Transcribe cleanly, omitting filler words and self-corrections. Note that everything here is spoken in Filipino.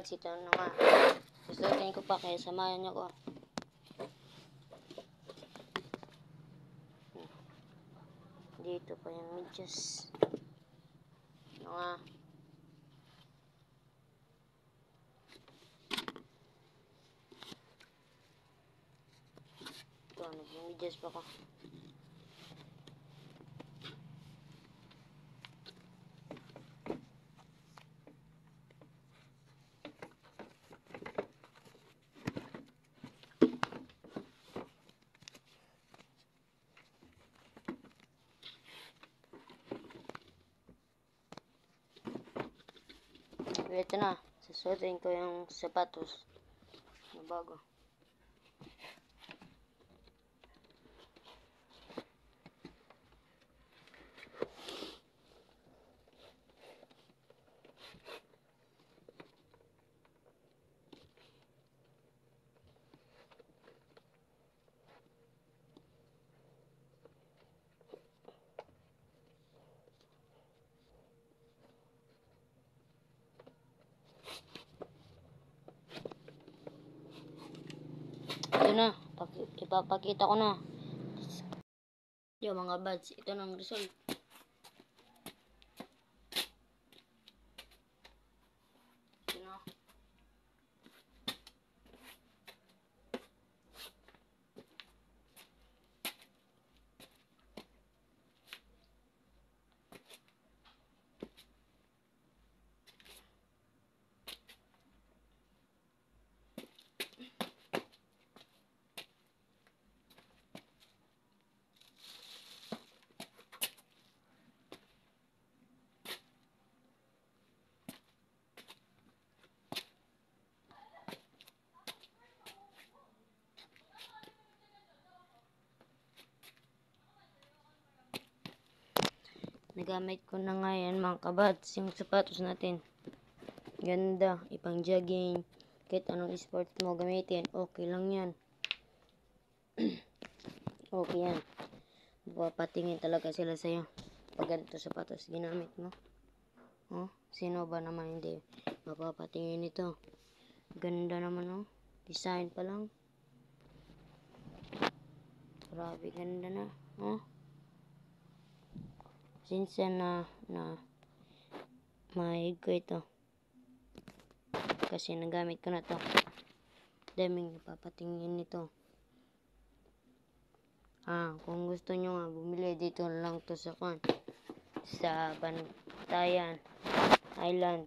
Ito na nga. Susuotin ko pa kaya samahan niyo ko. Dito pa yung medyas. Ano nga. Ito, nag-medyas pa ko. Ito na, susuotin ko yung sapatos na bago. Ito na, ipapakita ko na. Yung mga buds, ito na ang result. Ito na. Nagamit ko na ngayon mga kabads yung sapatos natin. Ganda, ipang jogging, kahit anong sport mo gamitin, okay lang yan. Okay yan. Papatingin talaga sila sa'yo pag ganito sapatos ginamit mo. Oh, sino ba naman hindi mapapatingin ito? Ganda naman oh. Design pa lang. Grabe ganda na. Oh. Since na mahig ko ito. Kasi nagamit ko na to. Daming napapatingin nito. Kung gusto nyo nga bumili dito lang to sa Bantayan Island.